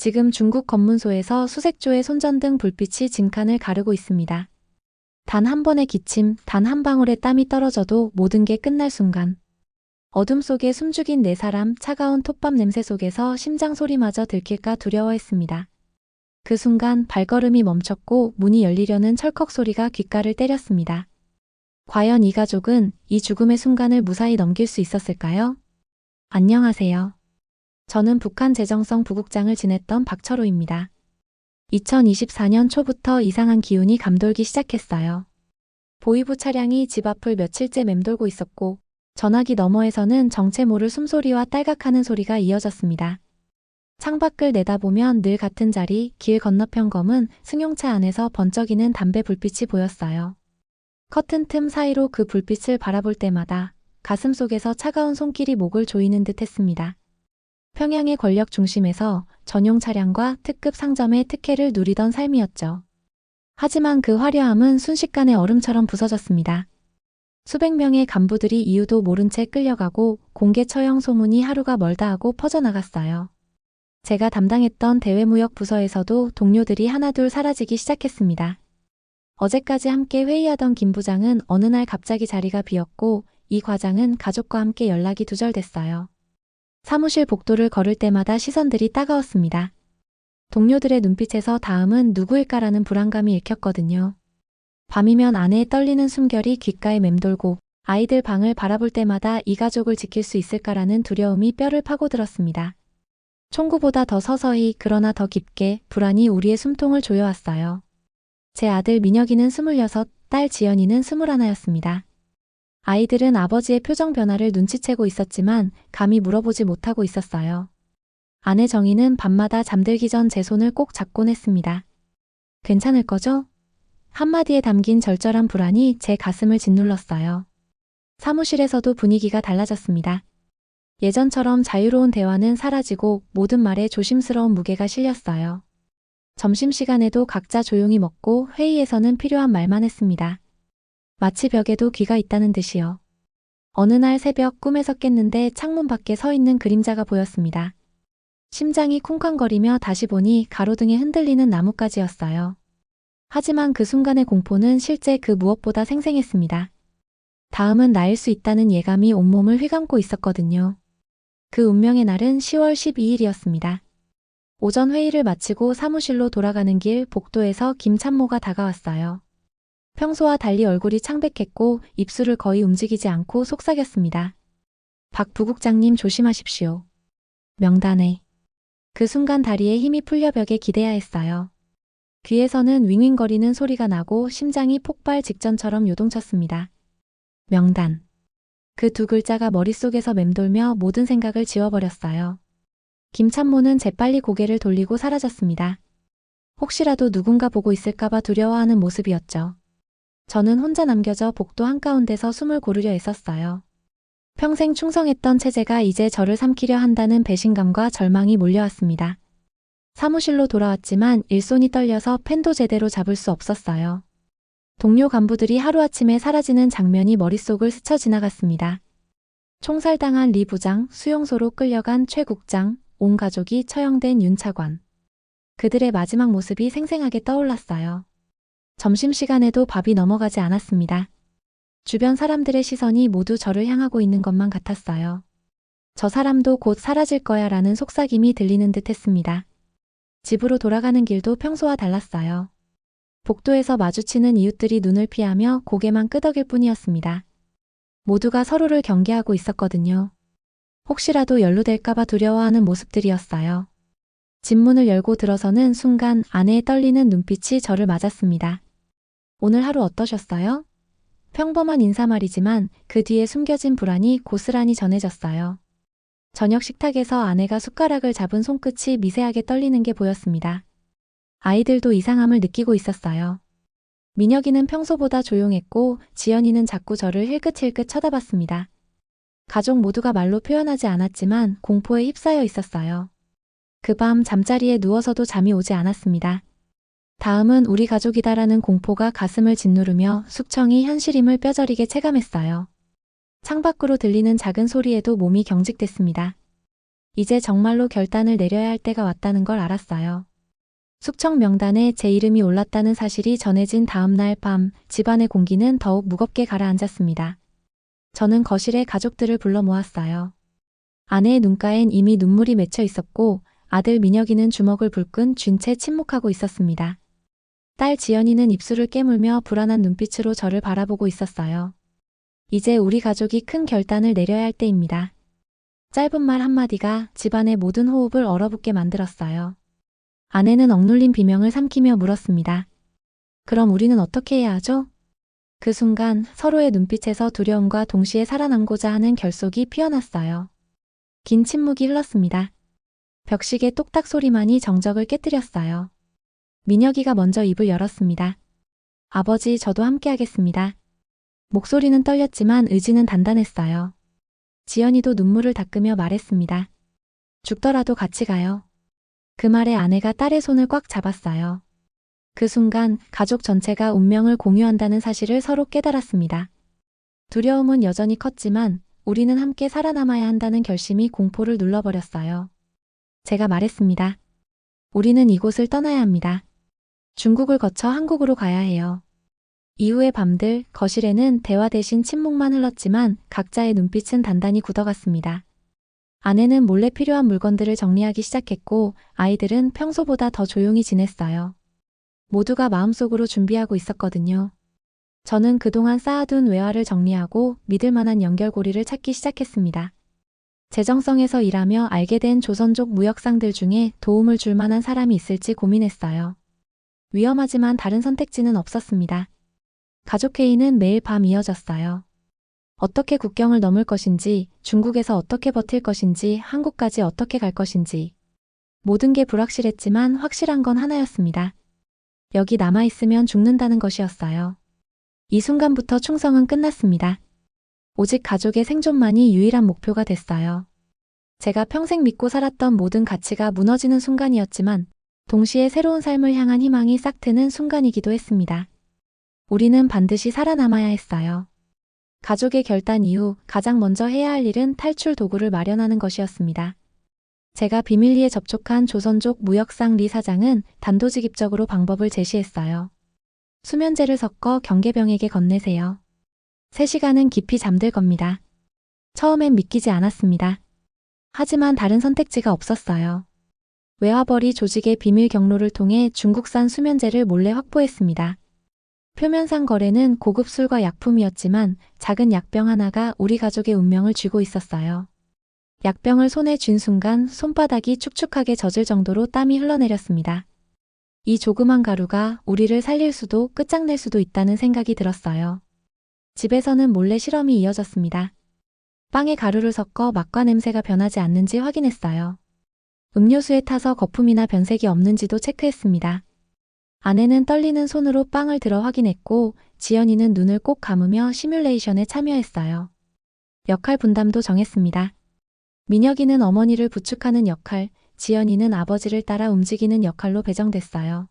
지금 중국 검문소에서 수색조의 손전등 불빛이 진칸을 가르고 있습니다. 단 한 번의 기침, 단 한 방울의 땀이 떨어져도 모든 게 끝날 순간. 어둠 속에 숨죽인 네 사람, 차가운 톱밥 냄새 속에서 심장 소리마저 들킬까 두려워했습니다. 그 순간 발걸음이 멈췄고 문이 열리려는 철컥 소리가 귓가를 때렸습니다. 과연 이 가족은 이 죽음의 순간을 무사히 넘길 수 있었을까요? 안녕하세요. 저는 북한 재정성 부국장을 지냈던 박철호입니다. 2024년 초부터 이상한 기운이 감돌기 시작했어요. 보위부 차량이 집 앞을 며칠째 맴돌고 있었고 전화기 너머에서는 정체 모를 숨소리와 딸각하는 소리가 이어졌습니다. 창밖을 내다보면 늘 같은 자리, 길 건너편 검은 승용차 안에서 번쩍이는 담배 불빛이 보였어요. 커튼 틈 사이로 그 불빛을 바라볼 때마다 가슴 속에서 차가운 손길이 목을 조이는 듯 했습니다. 평양의 권력 중심에서 전용 차량과 특급 상점의 특혜를 누리던 삶이었죠. 하지만 그 화려함은 순식간에 얼음처럼 부서졌습니다. 수백 명의 간부들이 이유도 모른 채 끌려가고 공개 처형 소문이 하루가 멀다 하고 퍼져나갔어요. 제가 담당했던 대외무역부서에서도 동료들이 하나둘 사라지기 시작했습니다. 어제까지 함께 회의하던 김 부장은 어느 날 갑자기 자리가 비었고 이 과장은 가족과 함께 연락이 두절됐어요. 사무실 복도를 걸을 때마다 시선들이 따가웠습니다. 동료들의 눈빛에서 다음은 누구일까라는 불안감이 읽혔거든요. 밤이면 아내의 떨리는 숨결이 귓가에 맴돌고 아이들 방을 바라볼 때마다 이 가족을 지킬 수 있을까라는 두려움이 뼈를 파고들었습니다. 총구보다 더 서서히 그러나 더 깊게 불안이 우리의 숨통을 조여왔어요. 제 아들 민혁이는 26, 딸 지연이는 21였습니다. 아이들은 아버지의 표정 변화를 눈치채고 있었지만 감히 물어보지 못하고 있었어요. 아내 정희는 밤마다 잠들기 전 제 손을 꼭 잡곤 했습니다. 괜찮을 거죠? 한마디에 담긴 절절한 불안이 제 가슴을 짓눌렀어요. 사무실에서도 분위기가 달라졌습니다. 예전처럼 자유로운 대화는 사라지고 모든 말에 조심스러운 무게가 실렸어요. 점심시간에도 각자 조용히 먹고 회의에서는 필요한 말만 했습니다. 마치 벽에도 귀가 있다는 듯이요. 어느 날 새벽 꿈에서 깼는데 창문 밖에 서 있는 그림자가 보였습니다. 심장이 쿵쾅거리며 다시 보니 가로등에 흔들리는 나뭇가지였어요. 하지만 그 순간의 공포는 실제 그 무엇보다 생생했습니다. 다음은 나일 수 있다는 예감이 온몸을 휘감고 있었거든요. 그 운명의 날은 10월 12일이었습니다. 오전 회의를 마치고 사무실로 돌아가는 길 복도에서 김 참모가 다가왔어요. 평소와 달리 얼굴이 창백했고 입술을 거의 움직이지 않고 속삭였습니다. 박 부국장님 조심하십시오. 명단에. 그 순간 다리에 힘이 풀려 벽에 기대야 했어요. 귀에서는 윙윙거리는 소리가 나고 심장이 폭발 직전처럼 요동쳤습니다. 명단. 그 두 글자가 머릿속에서 맴돌며 모든 생각을 지워버렸어요. 김 참모는 재빨리 고개를 돌리고 사라졌습니다. 혹시라도 누군가 보고 있을까봐 두려워하는 모습이었죠. 저는 혼자 남겨져 복도 한가운데서 숨을 고르려 애썼어요. 평생 충성했던 체제가 이제 저를 삼키려 한다는 배신감과 절망이 몰려왔습니다. 사무실로 돌아왔지만 일손이 떨려서 펜도 제대로 잡을 수 없었어요. 동료 간부들이 하루아침에 사라지는 장면이 머릿속을 스쳐 지나갔습니다. 총살당한 리 부장, 수용소로 끌려간 최 국장, 온 가족이 처형된 윤 차관. 그들의 마지막 모습이 생생하게 떠올랐어요. 점심시간에도 밥이 넘어가지 않았습니다. 주변 사람들의 시선이 모두 저를 향하고 있는 것만 같았어요. 저 사람도 곧 사라질 거야 라는 속삭임이 들리는 듯 했습니다. 집으로 돌아가는 길도 평소와 달랐어요. 복도에서 마주치는 이웃들이 눈을 피하며 고개만 끄덕일 뿐이었습니다. 모두가 서로를 경계하고 있었거든요. 혹시라도 연루될까봐 두려워하는 모습들이었어요. 집 문을 열고 들어서는 순간 아내의 떨리는 눈빛이 저를 맞았습니다. 오늘 하루 어떠셨어요? 평범한 인사말이지만 그 뒤에 숨겨진 불안이 고스란히 전해졌어요. 저녁 식탁에서 아내가 숟가락을 잡은 손끝이 미세하게 떨리는 게 보였습니다. 아이들도 이상함을 느끼고 있었어요. 민혁이는 평소보다 조용했고 지연이는 자꾸 저를 힐끗힐끗 쳐다봤습니다. 가족 모두가 말로 표현하지 않았지만 공포에 휩싸여 있었어요. 그 밤 잠자리에 누워서도 잠이 오지 않았습니다. 다음은 우리 가족이다라는 공포가 가슴을 짓누르며 숙청이 현실임을 뼈저리게 체감했어요. 창밖으로 들리는 작은 소리에도 몸이 경직됐습니다. 이제 정말로 결단을 내려야 할 때가 왔다는 걸 알았어요. 숙청 명단에 제 이름이 올랐다는 사실이 전해진 다음 날 밤, 집안의 공기는 더욱 무겁게 가라앉았습니다. 저는 거실에 가족들을 불러 모았어요. 아내의 눈가엔 이미 눈물이 맺혀 있었고 아들 민혁이는 주먹을 불끈 쥔 채 침묵하고 있었습니다. 딸 지연이는 입술을 깨물며 불안한 눈빛으로 저를 바라보고 있었어요. 이제 우리 가족이 큰 결단을 내려야 할 때입니다. 짧은 말 한마디가 집안의 모든 호흡을 얼어붙게 만들었어요. 아내는 억눌린 비명을 삼키며 물었습니다. 그럼 우리는 어떻게 해야 하죠? 그 순간 서로의 눈빛에서 두려움과 동시에 살아남고자 하는 결속이 피어났어요. 긴 침묵이 흘렀습니다. 벽시계 똑딱 소리만이 정적을 깨뜨렸어요. 민혁이가 먼저 입을 열었습니다. 아버지, 저도 함께 하겠습니다. 목소리는 떨렸지만 의지는 단단했어요. 지연이도 눈물을 닦으며 말했습니다. 죽더라도 같이 가요. 그 말에 아내가 딸의 손을 꽉 잡았어요. 그 순간 가족 전체가 운명을 공유한다는 사실을 서로 깨달았습니다. 두려움은 여전히 컸지만 우리는 함께 살아남아야 한다는 결심이 공포를 눌러버렸어요. 제가 말했습니다. 우리는 이곳을 떠나야 합니다. 중국을 거쳐 한국으로 가야 해요. 이후의 밤들 거실에는 대화 대신 침묵만 흘렀지만 각자의 눈빛은 단단히 굳어갔습니다. 아내는 몰래 필요한 물건들을 정리하기 시작했고 아이들은 평소보다 더 조용히 지냈어요. 모두가 마음속으로 준비하고 있었거든요. 저는 그동안 쌓아둔 외화를 정리하고 믿을 만한 연결고리를 찾기 시작했습니다. 재정성에서 일하며 알게 된 조선족 무역상들 중에 도움을 줄 만한 사람이 있을지 고민했어요. 위험하지만 다른 선택지는 없었습니다. 가족회의는 매일 밤 이어졌어요. 어떻게 국경을 넘을 것인지, 중국에서 어떻게 버틸 것인지, 한국까지 어떻게 갈 것인지. 모든 게 불확실했지만 확실한 건 하나였습니다. 여기 남아있으면 죽는다는 것이었어요. 이 순간부터 충성은 끝났습니다. 오직 가족의 생존만이 유일한 목표가 됐어요. 제가 평생 믿고 살았던 모든 가치가 무너지는 순간이었지만 동시에 새로운 삶을 향한 희망이 싹 트는 순간이기도 했습니다. 우리는 반드시 살아남아야 했어요. 가족의 결단 이후 가장 먼저 해야 할 일은 탈출 도구를 마련하는 것이었습니다. 제가 비밀리에 접촉한 조선족 무역상 리 사장은 단도직입적으로 방법을 제시했어요. 수면제를 섞어 경계병에게 건네세요. 3시간은 깊이 잠들 겁니다. 처음엔 믿기지 않았습니다. 하지만 다른 선택지가 없었어요. 외화벌이 조직의 비밀 경로를 통해 중국산 수면제를 몰래 확보했습니다. 표면상 거래는 고급 술과 약품이었지만 작은 약병 하나가 우리 가족의 운명을 쥐고 있었어요. 약병을 손에 쥔 순간 손바닥이 축축하게 젖을 정도로 땀이 흘러내렸습니다. 이 조그만 가루가 우리를 살릴 수도 끝장낼 수도 있다는 생각이 들었어요. 집에서는 몰래 실험이 이어졌습니다. 빵에 가루를 섞어 맛과 냄새가 변하지 않는지 확인했어요. 음료수에 타서 거품이나 변색이 없는지도 체크했습니다. 아내는 떨리는 손으로 빵을 들어 확인했고 지연이는 눈을 꼭 감으며 시뮬레이션에 참여했어요. 역할 분담도 정했습니다. 민혁이는 어머니를 부축하는 역할, 지연이는 아버지를 따라 움직이는 역할로 배정됐어요.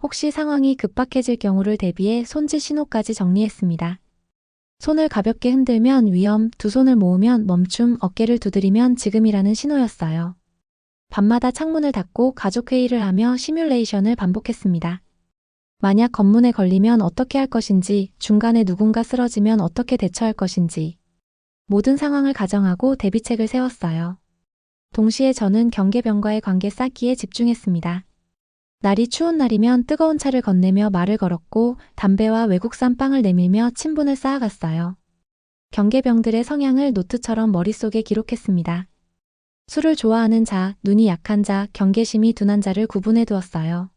혹시 상황이 급박해질 경우를 대비해 손짓 신호까지 정리했습니다. 손을 가볍게 흔들면 위험, 두 손을 모으면 멈춤, 어깨를 두드리면 지금이라는 신호였어요. 밤마다 창문을 닫고 가족회의를 하며 시뮬레이션을 반복했습니다. 만약 검문에 걸리면 어떻게 할 것인지, 중간에 누군가 쓰러지면 어떻게 대처할 것인지. 모든 상황을 가정하고 대비책을 세웠어요. 동시에 저는 경계병과의 관계 쌓기에 집중했습니다. 날이 추운 날이면 뜨거운 차를 건네며 말을 걸었고 담배와 외국산 빵을 내밀며 친분을 쌓아갔어요. 경계병들의 성향을 노트처럼 머릿속에 기록했습니다. 술을 좋아하는 자, 눈이 약한 자, 경계심이 둔한 자를 구분해 두었어요.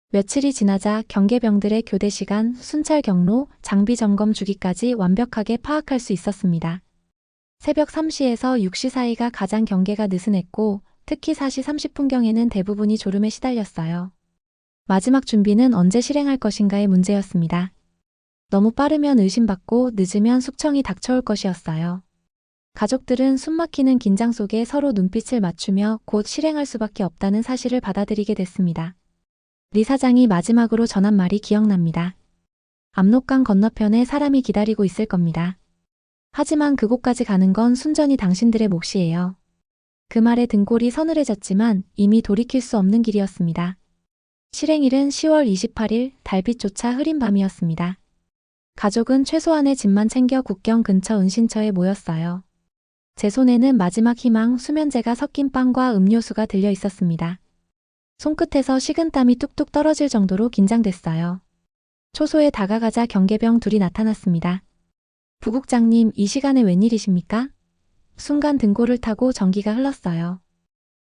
며칠이 지나자 경계병들의 교대 시간, 순찰 경로, 장비 점검 주기까지 완벽하게 파악할 수 있었습니다. 새벽 3시에서 6시 사이가 가장 경계가 느슨했고 특히 4시 30분경에는 대부분이 졸음에 시달렸어요. 마지막 준비는 언제 실행할 것인가의 문제였습니다. 너무 빠르면 의심받고 늦으면 숙청이 닥쳐올 것이었어요. 가족들은 숨막히는 긴장 속에 서로 눈빛을 맞추며 곧 실행할 수밖에 없다는 사실을 받아들이게 됐습니다. 리 사장이 마지막으로 전한 말이 기억납니다. 압록강 건너편에 사람이 기다리고 있을 겁니다. 하지만 그곳까지 가는 건 순전히 당신들의 몫이에요. 그 말에 등골이 서늘해졌지만 이미 돌이킬 수 없는 길이었습니다. 실행일은 10월 28일 달빛조차 흐린 밤이었습니다. 가족은 최소한의 짐만 챙겨 국경 근처 은신처에 모였어요. 제 손에는 마지막 희망 수면제가 섞인 빵과 음료수가 들려 있었습니다. 손끝에서 식은땀이 뚝뚝 떨어질 정도로 긴장됐어요. 초소에 다가가자 경계병 둘이 나타났습니다. 부국장님, 이 시간에 웬일이십니까? 순간 등골을 타고 전기가 흘렀어요.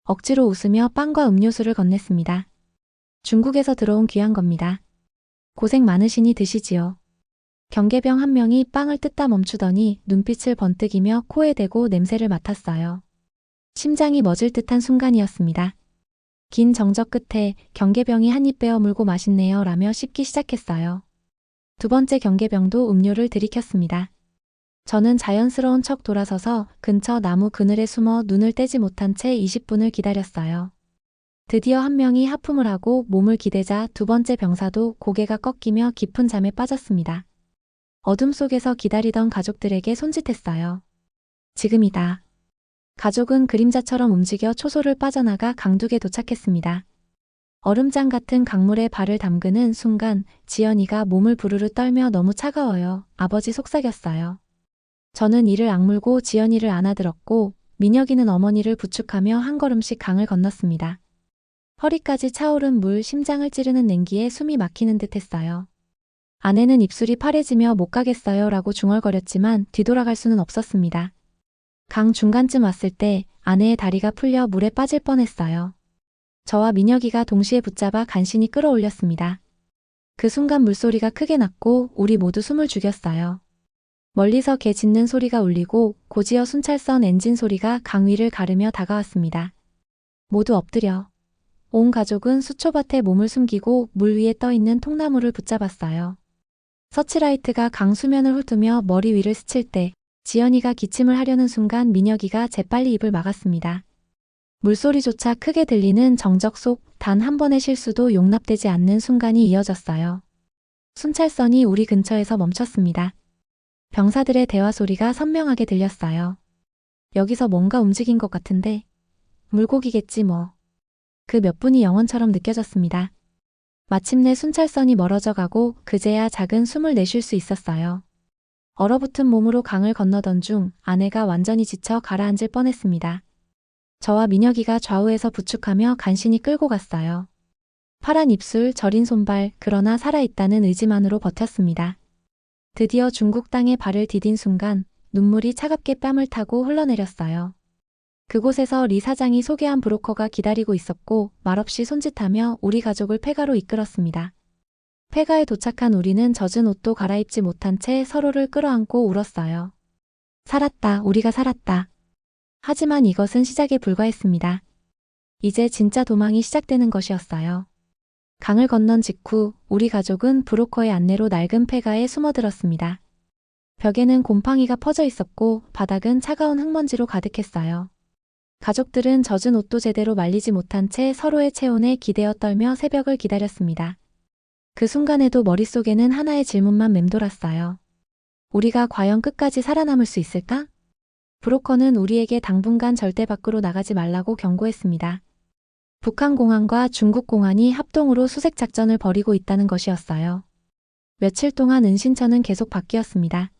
억지로 웃으며 빵과 음료수를 건넸습니다. 중국에서 들어온 귀한 겁니다. 고생 많으시니 드시지요. 경계병 한 명이 빵을 뜯다 멈추더니 눈빛을 번뜩이며 코에 대고 냄새를 맡았어요. 심장이 멎을 듯한 순간이었습니다. 긴 정적 끝에 경계병이 한 입 베어 물고 맛있네요 라며 씹기 시작했어요. 두 번째 경계병도 음료를 들이켰습니다. 저는 자연스러운 척 돌아서서 근처 나무 그늘에 숨어 눈을 떼지 못한 채 20분을 기다렸어요. 드디어 한 명이 하품을 하고 몸을 기대자 두 번째 병사도 고개가 꺾이며 깊은 잠에 빠졌습니다. 어둠 속에서 기다리던 가족들에게 손짓했어요. 지금이다. 가족은 그림자처럼 움직여 초소를 빠져나가 강둑에 도착했습니다. 얼음장 같은 강물에 발을 담그는 순간 지연이가 몸을 부르르 떨며 너무 차가워요. 아버지 속삭였어요. 저는 이를 악물고 지연이를 안아들었고 민혁이는 어머니를 부축하며 한 걸음씩 강을 건넜습니다. 허리까지 차오른 물 심장을 찌르는 냉기에 숨이 막히는 듯 했어요. 아내는 입술이 파래지며 못 가겠어요 라고 중얼거렸지만 뒤돌아갈 수는 없었습니다. 강 중간쯤 왔을 때 아내의 다리가 풀려 물에 빠질 뻔했어요. 저와 민혁이가 동시에 붙잡아 간신히 끌어올렸습니다. 그 순간 물소리가 크게 났고 우리 모두 숨을 죽였어요. 멀리서 개 짖는 소리가 울리고 고지어 순찰선 엔진 소리가 강 위를 가르며 다가왔습니다. 모두 엎드려. 온 가족은 수초밭에 몸을 숨기고 물 위에 떠있는 통나무를 붙잡았어요. 서치라이트가 강 수면을 훑으며 머리 위를 스칠 때 지연이가 기침을 하려는 순간 민혁이가 재빨리 입을 막았습니다. 물소리조차 크게 들리는 정적 속 단 한 번의 실수도 용납되지 않는 순간이 이어졌어요. 순찰선이 우리 근처에서 멈췄습니다. 병사들의 대화 소리가 선명하게 들렸어요. 여기서 뭔가 움직인 것 같은데 물고기겠지 뭐. 그 몇 분이 영원처럼 느껴졌습니다. 마침내 순찰선이 멀어져 가고 그제야 작은 숨을 내쉴 수 있었어요. 얼어붙은 몸으로 강을 건너던 중 아내가 완전히 지쳐 가라앉을 뻔했습니다. 저와 민혁이가 좌우에서 부축하며 간신히 끌고 갔어요. 파란 입술, 저린 손발, 그러나 살아있다는 의지만으로 버텼습니다. 드디어 중국 땅에 발을 디딘 순간 눈물이 차갑게 뺨을 타고 흘러내렸어요. 그곳에서 리 사장이 소개한 브로커가 기다리고 있었고 말없이 손짓하며 우리 가족을 폐가로 이끌었습니다. 폐가에 도착한 우리는 젖은 옷도 갈아입지 못한 채 서로를 끌어안고 울었어요. 살았다, 우리가 살았다. 하지만 이것은 시작에 불과했습니다. 이제 진짜 도망이 시작되는 것이었어요. 강을 건넌 직후 우리 가족은 브로커의 안내로 낡은 폐가에 숨어들었습니다. 벽에는 곰팡이가 퍼져 있었고 바닥은 차가운 흙먼지로 가득했어요. 가족들은 젖은 옷도 제대로 말리지 못한 채 서로의 체온에 기대어 떨며 새벽을 기다렸습니다. 그 순간에도 머릿속에는 하나의 질문만 맴돌았어요. 우리가 과연 끝까지 살아남을 수 있을까? 브로커는 우리에게 당분간 절대 밖으로 나가지 말라고 경고했습니다. 북한 공안과 중국 공안이 합동으로 수색 작전을 벌이고 있다는 것이었어요. 며칠 동안 은신처는 계속 바뀌었습니다.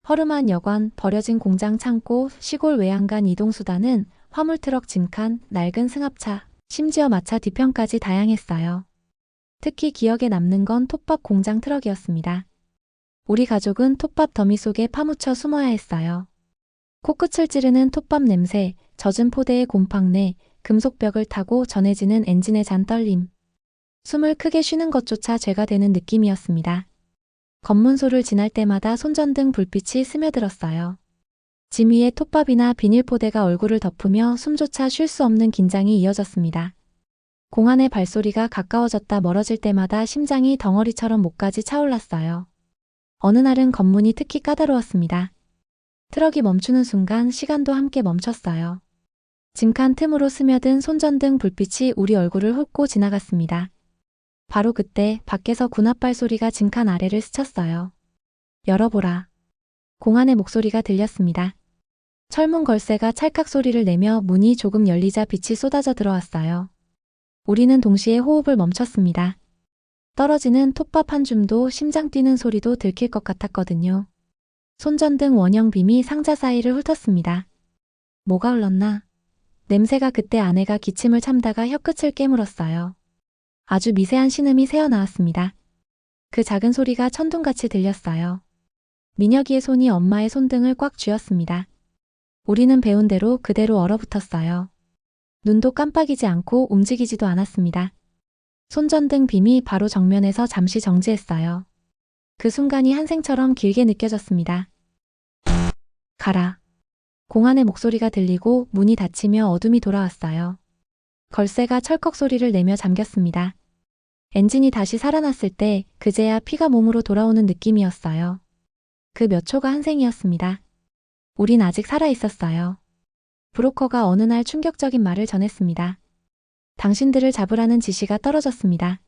허름한 여관, 버려진 공장 창고, 시골 외양간 이동수단은 화물트럭 짐칸, 낡은 승합차, 심지어 마차 뒤편까지 다양했어요. 특히 기억에 남는 건 톱밥 공장 트럭이었습니다. 우리 가족은 톱밥 더미 속에 파묻혀 숨어야 했어요. 코끝을 찌르는 톱밥 냄새, 젖은 포대의 곰팡내, 금속벽을 타고 전해지는 엔진의 잔떨림. 숨을 크게 쉬는 것조차 죄가 되는 느낌이었습니다. 검문소를 지날 때마다 손전등 불빛이 스며들었어요. 짐 위에 톱밥이나 비닐포대가 얼굴을 덮으며 숨조차 쉴 수 없는 긴장이 이어졌습니다. 공안의 발소리가 가까워졌다 멀어질 때마다 심장이 덩어리처럼 목까지 차올랐어요. 어느 날은 검문이 특히 까다로웠습니다. 트럭이 멈추는 순간 시간도 함께 멈췄어요. 짐칸 틈으로 스며든 손전등 불빛이 우리 얼굴을 훑고 지나갔습니다. 바로 그때 밖에서 군합발 소리가 짐칸 아래를 스쳤어요. 열어보라. 공안의 목소리가 들렸습니다. 철문 걸쇠가 찰칵 소리를 내며 문이 조금 열리자 빛이 쏟아져 들어왔어요. 우리는 동시에 호흡을 멈췄습니다. 떨어지는 톱밥 한 줌도 심장 뛰는 소리도 들킬 것 같았거든요. 손전등 원형 빔이 상자 사이를 훑었습니다. 뭐가 흘렀나? 냄새가. 그때 아내가 기침을 참다가 혀끝을 깨물었어요. 아주 미세한 신음이 새어나왔습니다. 그 작은 소리가 천둥같이 들렸어요. 민혁이의 손이 엄마의 손등을 꽉 쥐었습니다. 우리는 배운 대로 그대로 얼어붙었어요. 눈도 깜빡이지 않고 움직이지도 않았습니다. 손전등 빔이 바로 정면에서 잠시 정지했어요. 그 순간이 한생처럼 길게 느껴졌습니다. 가라. 공안의 목소리가 들리고 문이 닫히며 어둠이 돌아왔어요. 걸쇠가 철컥 소리를 내며 잠겼습니다. 엔진이 다시 살아났을 때 그제야 피가 몸으로 돌아오는 느낌이었어요. 그 몇 초가 한생이었습니다. 우린 아직 살아있었어요. 브로커가 어느 날 충격적인 말을 전했습니다. 당신들을 잡으라는 지시가 떨어졌습니다.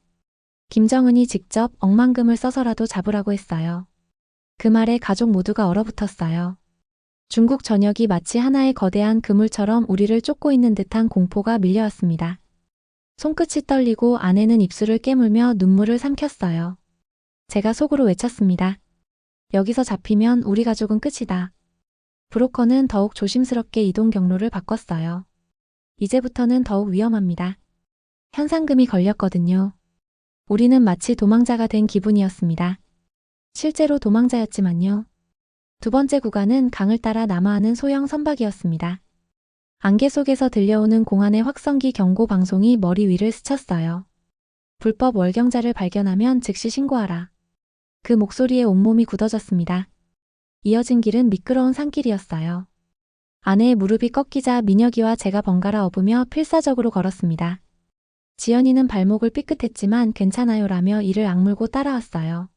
김정은이 직접 억만금을 써서라도 잡으라고 했어요. 그 말에 가족 모두가 얼어붙었어요. 중국 전역이 마치 하나의 거대한 그물처럼 우리를 쫓고 있는 듯한 공포가 밀려왔습니다. 손끝이 떨리고 아내는 입술을 깨물며 눈물을 삼켰어요. 제가 속으로 외쳤습니다. 여기서 잡히면 우리 가족은 끝이다. 브로커는 더욱 조심스럽게 이동 경로를 바꿨어요. 이제부터는 더욱 위험합니다. 현상금이 걸렸거든요. 우리는 마치 도망자가 된 기분이었습니다. 실제로 도망자였지만요. 두 번째 구간은 강을 따라 남하하는 소형 선박이었습니다. 안개 속에서 들려오는 공안의 확성기 경고 방송이 머리 위를 스쳤어요. 불법 월경자를 발견하면 즉시 신고하라. 그 목소리에 온몸이 굳어졌습니다. 이어진 길은 미끄러운 산길이었어요. 아내의 무릎이 꺾이자 민혁이와 제가 번갈아 업으며 필사적으로 걸었습니다. 지연이는 발목을 삐끗했지만 괜찮아요라며 이를 악물고 따라왔어요.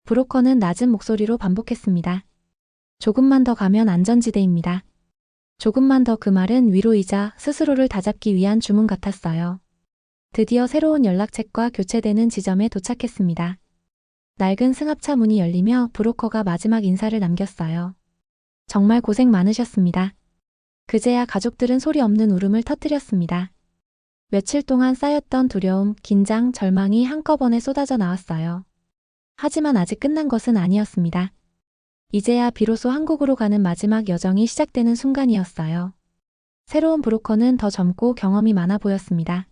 브로커는 낮은 목소리로 반복했습니다. 조금만 더 가면 안전지대입니다. 조금만 더. 그 말은 위로이자 스스로를 다잡기 위한 주문 같았어요. 드디어 새로운 연락책과 교체되는 지점에 도착했습니다. 낡은 승합차 문이 열리며 브로커가 마지막 인사를 남겼어요. 정말 고생 많으셨습니다. 그제야 가족들은 소리 없는 울음을 터뜨렸습니다. 며칠 동안 쌓였던 두려움, 긴장, 절망이 한꺼번에 쏟아져 나왔어요. 하지만 아직 끝난 것은 아니었습니다. 이제야 비로소 한국으로 가는 마지막 여정이 시작되는 순간이었어요. 새로운 브로커는 더 젊고 경험이 많아 보였습니다.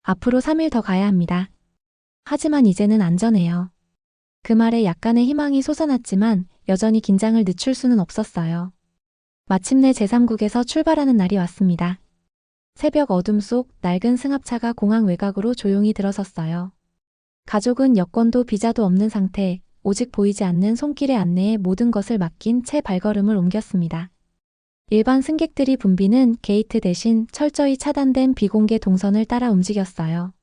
앞으로 3일 더 가야 합니다. 하지만 이제는 안전해요. 그 말에 약간의 희망이 솟아났지만 여전히 긴장을 늦출 수는 없었어요. 마침내 제3국에서 출발하는 날이 왔습니다. 새벽 어둠 속 낡은 승합차가 공항 외곽으로 조용히 들어섰어요. 가족은 여권도 비자도 없는 상태, 오직 보이지 않는 손길의 안내에 모든 것을 맡긴 채 발걸음을 옮겼습니다. 일반 승객들이 붐비는 게이트 대신 철저히 차단된 비공개 동선을 따라 움직였어요.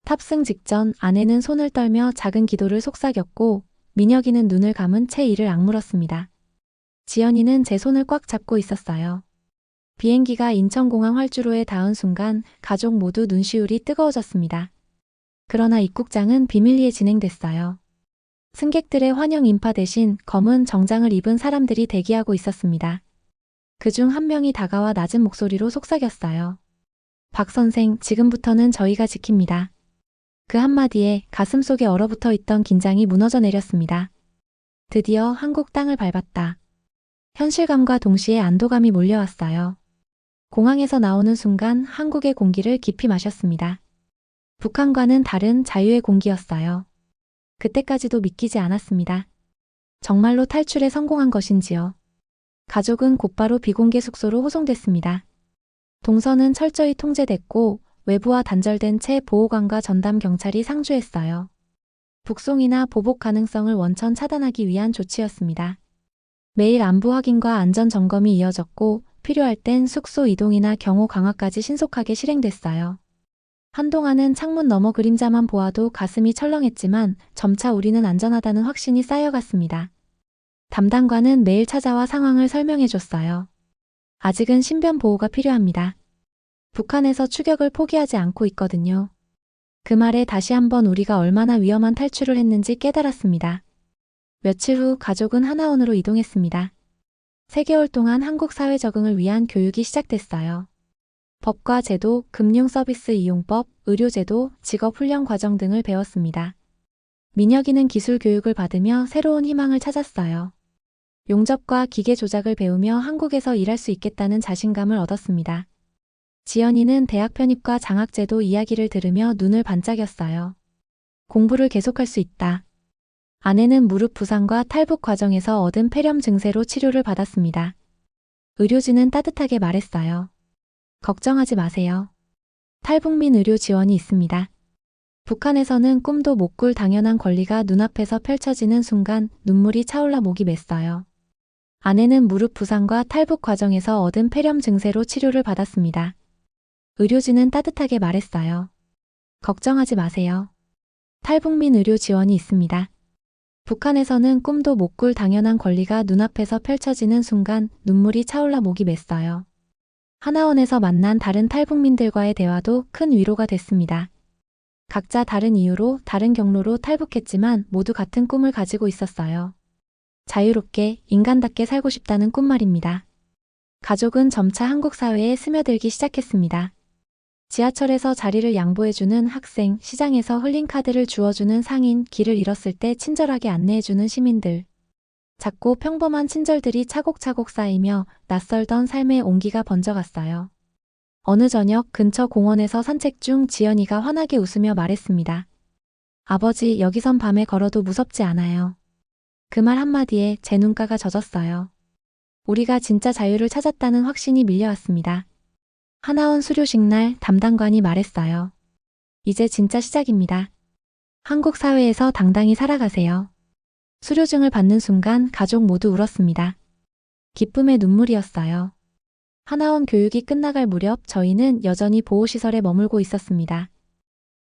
탑승 직전 아내는 손을 떨며 작은 기도를 속삭였고 민혁이는 눈을 감은 채 이를 악물었습니다. 지연이는 제 손을 꽉 잡고 있었어요. 비행기가 인천공항 활주로에 닿은 순간 가족 모두 눈시울이 뜨거워졌습니다. 그러나 입국장은 비밀리에 진행됐어요. 승객들의 환영 인파 대신 검은 정장을 입은 사람들이 대기하고 있었습니다. 그중 한 명이 다가와 낮은 목소리로 속삭였어요. 박 선생, 지금부터는 저희가 지킵니다. 그 한마디에 가슴속에 얼어붙어 있던 긴장이 무너져 내렸습니다. 드디어 한국 땅을 밟았다. 현실감과 동시에 안도감이 몰려왔어요. 공항에서 나오는 순간 한국의 공기를 깊이 마셨습니다. 북한과는 다른 자유의 공기였어요. 그때까지도 믿기지 않았습니다. 정말로 탈출에 성공한 것인지요. 가족은 곧바로 비공개 숙소로 호송됐습니다. 동선은 철저히 통제됐고 외부와 단절된 채 보호관과 전담 경찰이 상주했어요. 북송이나 보복 가능성을 원천 차단하기 위한 조치였습니다. 매일 안부 확인과 안전 점검이 이어졌고 필요할 땐 숙소 이동이나 경호 강화까지 신속하게 실행됐어요. 한동안은 창문 너머 그림자만 보아도 가슴이 철렁했지만 점차 우리는 안전하다는 확신이 쌓여갔습니다. 담당관은 매일 찾아와 상황을 설명해줬어요. 아직은 신변 보호가 필요합니다. 북한에서 추격을 포기하지 않고 있거든요. 그 말에 다시 한번 우리가 얼마나 위험한 탈출을 했는지 깨달았습니다. 며칠 후 가족은 하나원으로 이동했습니다. 3개월 동안 한국 사회 적응을 위한 교육이 시작됐어요. 법과 제도, 금융서비스 이용법, 의료제도, 직업훈련 과정 등을 배웠습니다. 민혁이는 기술 교육을 받으며 새로운 희망을 찾았어요. 용접과 기계 조작을 배우며 한국에서 일할 수 있겠다는 자신감을 얻었습니다. 지연이는 대학 편입과 장학제도 이야기를 들으며 눈을 반짝였어요. 공부를 계속할 수 있다. 아내는 무릎 부상과 탈북 과정에서 얻은 폐렴 증세로 치료를 받았습니다. 의료진은 따뜻하게 말했어요. 걱정하지 마세요. 탈북민 의료 지원이 있습니다. 북한에서는 꿈도 못 꿀 당연한 권리가 눈앞에서 펼쳐지는 순간 눈물이 차올라 목이 맸어요. 아내는 무릎 부상과 탈북 과정에서 얻은 폐렴 증세로 치료를 받았습니다. 의료진은 따뜻하게 말했어요. 걱정하지 마세요. 탈북민 의료 지원이 있습니다. 북한에서는 꿈도 못 꿀 당연한 권리가 눈앞에서 펼쳐지는 순간 눈물이 차올라 목이 맸어요. 하나원에서 만난 다른 탈북민들과의 대화도 큰 위로가 됐습니다. 각자 다른 이유로 다른 경로로 탈북했지만 모두 같은 꿈을 가지고 있었어요. 자유롭게 인간답게 살고 싶다는 꿈 말입니다. 가족은 점차 한국 사회에 스며들기 시작했습니다. 지하철에서 자리를 양보해주는 학생, 시장에서 흘린 카드를 주워주는 상인, 길을 잃었을 때 친절하게 안내해주는 시민들. 작고 평범한 친절들이 차곡차곡 쌓이며 낯설던 삶의 온기가 번져갔어요. 어느 저녁 근처 공원에서 산책 중 지연이가 환하게 웃으며 말했습니다. 아버지, 여기선 밤에 걸어도 무섭지 않아요. 그 말 한마디에 제 눈가가 젖었어요. 우리가 진짜 자유를 찾았다는 확신이 밀려왔습니다. 하나원 수료식 날 담당관이 말했어요. 이제 진짜 시작입니다. 한국 사회에서 당당히 살아가세요. 수료증을 받는 순간 가족 모두 울었습니다. 기쁨의 눈물이었어요. 하나원 교육이 끝나갈 무렵 저희는 여전히 보호시설에 머물고 있었습니다.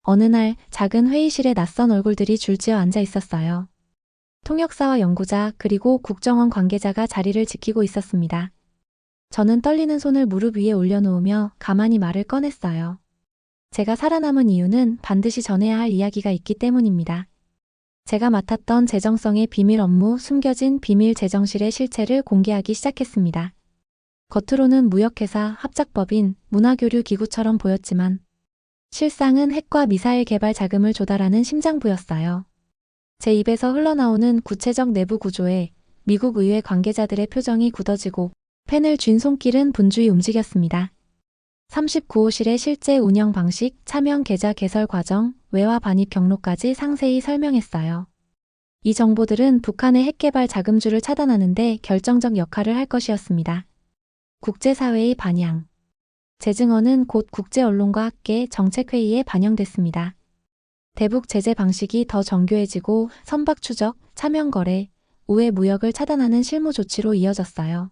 어느 날 작은 회의실에 낯선 얼굴들이 줄지어 앉아 있었어요. 통역사와 연구자 그리고 국정원 관계자가 자리를 지키고 있었습니다. 저는 떨리는 손을 무릎 위에 올려놓으며 가만히 말을 꺼냈어요. 제가 살아남은 이유는 반드시 전해야 할 이야기가 있기 때문입니다. 제가 맡았던 재정성의 비밀 업무 숨겨진 비밀 재정실의 실체를 공개하기 시작했습니다. 겉으로는 무역회사, 합작법인, 문화교류 기구처럼 보였지만 실상은 핵과 미사일 개발 자금을 조달하는 심장부였어요. 제 입에서 흘러나오는 구체적 내부 구조에 미국 의회 관계자들의 표정이 굳어지고 펜을 쥔 손길은 분주히 움직였습니다. 39호실의 실제 운영 방식, 차명 계좌 개설 과정, 외화 반입 경로까지 상세히 설명했어요. 이 정보들은 북한의 핵개발 자금주를 차단하는 데 결정적 역할을 할 것이었습니다. 국제사회의 반향. 제 증언은 곧 국제언론과 학계 정책회의에 반영됐습니다. 대북 제재 방식이 더 정교해지고 선박 추적, 차명 거래, 우회 무역을 차단하는 실무 조치로 이어졌어요.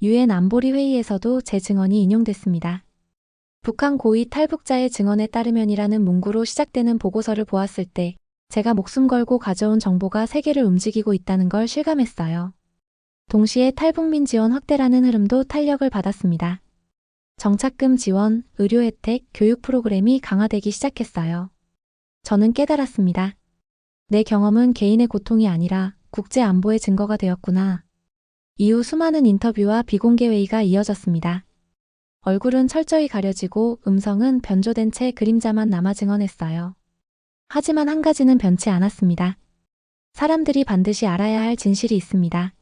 유엔 안보리 회의에서도 제 증언이 인용됐습니다. 북한 고위 탈북자의 증언에 따르면이라는 문구로 시작되는 보고서를 보았을 때 제가 목숨 걸고 가져온 정보가 세계를 움직이고 있다는 걸 실감했어요. 동시에 탈북민 지원 확대라는 흐름도 탄력을 받았습니다. 정착금 지원, 의료 혜택, 교육 프로그램이 강화되기 시작했어요. 저는 깨달았습니다. 내 경험은 개인의 고통이 아니라 국제 안보의 증거가 되었구나. 이후 수많은 인터뷰와 비공개 회의가 이어졌습니다. 얼굴은 철저히 가려지고 음성은 변조된 채 그림자만 남아 증언했어요. 하지만 한 가지는 변치 않았습니다. 사람들이 반드시 알아야 할 진실이 있습니다.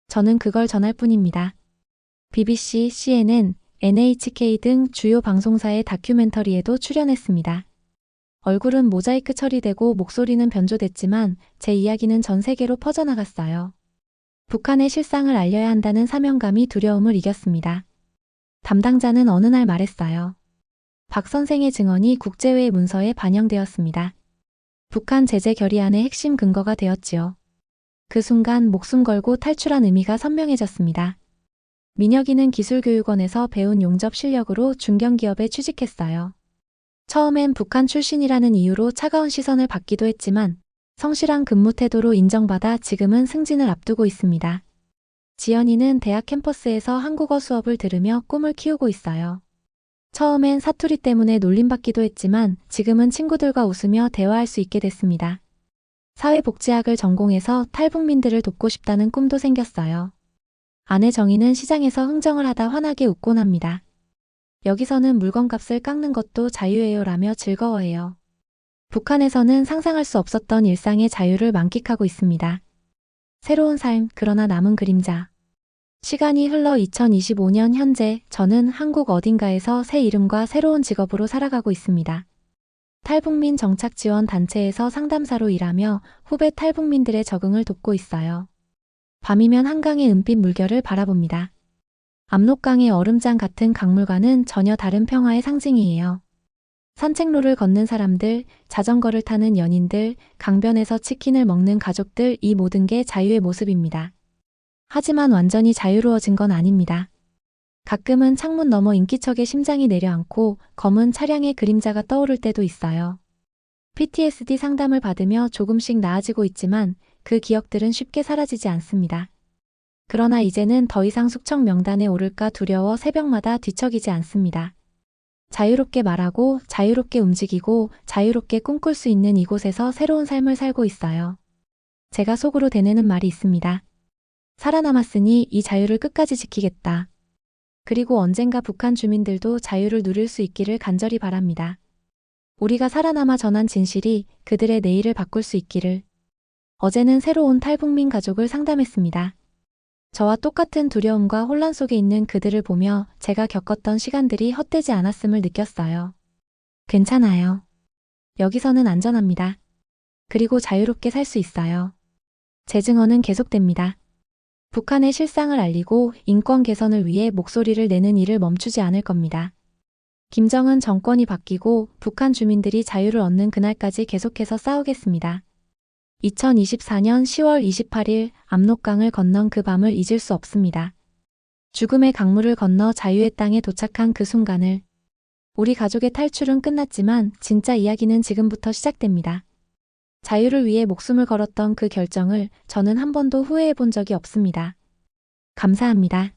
저는 그걸 전할 뿐입니다. BBC, CNN, NHK 등 주요 방송사의 다큐멘터리에도 출연했습니다. 얼굴은 모자이크 처리되고 목소리는 변조됐지만 제 이야기는 전 세계로 퍼져나갔어요. 북한의 실상을 알려야 한다는 사명감이 두려움을 이겼습니다. 담당자는 어느 날 말했어요. 박 선생의 증언이 국제회의 문서에 반영되었습니다. 북한 제재 결의안의 핵심 근거가 되었지요. 그 순간 목숨 걸고 탈출한 의미가 선명해졌습니다. 민혁이는 기술교육원에서 배운 용접 실력으로 중견기업에 취직했어요. 처음엔 북한 출신이라는 이유로 차가운 시선을 받기도 했지만 성실한 근무 태도로 인정받아 지금은 승진을 앞두고 있습니다. 지연이는 대학 캠퍼스에서 한국어 수업을 들으며 꿈을 키우고 있어요. 처음엔 사투리 때문에 놀림받기도 했지만 지금은 친구들과 웃으며 대화할 수 있게 됐습니다. 사회복지학을 전공해서 탈북민들을 돕고 싶다는 꿈도 생겼어요. 아내 정희는 시장에서 흥정을 하다 환하게 웃곤 합니다. 여기서는 물건값을 깎는 것도 자유예요 라며 즐거워해요. 북한에서는 상상할 수 없었던 일상의 자유를 만끽하고 있습니다. 새로운 삶, 그러나 남은 그림자. 시간이 흘러 2025년 현재 저는 한국 어딘가에서 새 이름과 새로운 직업으로 살아가고 있습니다. 탈북민 정착 지원 단체에서 상담사로 일하며 후배 탈북민들의 적응을 돕고 있어요. 밤이면 한강의 은빛 물결을 바라봅니다. 압록강의 얼음장 같은 강물과는 전혀 다른 평화의 상징이에요. 산책로를 걷는 사람들, 자전거를 타는 연인들, 강변에서 치킨을 먹는 가족들, 이 모든 게 자유의 모습입니다. 하지만 완전히 자유로워진 건 아닙니다. 가끔은 창문 너머 인기척에 심장이 내려앉고 검은 차량의 그림자가 떠오를 때도 있어요. PTSD 상담을 받으며 조금씩 나아지고 있지만 그 기억들은 쉽게 사라지지 않습니다. 그러나 이제는 더 이상 숙청 명단에 오를까 두려워 새벽마다 뒤척이지 않습니다. 자유롭게 말하고 자유롭게 움직이고 자유롭게 꿈꿀 수 있는 이곳에서 새로운 삶을 살고 있어요. 제가 속으로 되뇌는 말이 있습니다. 살아남았으니 이 자유를 끝까지 지키겠다. 그리고 언젠가 북한 주민들도 자유를 누릴 수 있기를 간절히 바랍니다. 우리가 살아남아 전한 진실이 그들의 내일을 바꿀 수 있기를. 어제는 새로운 탈북민 가족을 상담했습니다. 저와 똑같은 두려움과 혼란 속에 있는 그들을 보며 제가 겪었던 시간들이 헛되지 않았음을 느꼈어요. 괜찮아요. 여기서는 안전합니다. 그리고 자유롭게 살 수 있어요. 재증언은 계속됩니다. 북한의 실상을 알리고 인권 개선을 위해 목소리를 내는 일을 멈추지 않을 겁니다. 김정은 정권이 바뀌고 북한 주민들이 자유를 얻는 그날까지 계속해서 싸우겠습니다. 2024년 10월 28일 압록강을 건넌 그 밤을 잊을 수 없습니다. 죽음의 강물을 건너 자유의 땅에 도착한 그 순간을. 우리 가족의 탈출은 끝났지만 진짜 이야기는 지금부터 시작됩니다. 자유를 위해 목숨을 걸었던 그 결정을 저는 한 번도 후회해 본 적이 없습니다. 감사합니다.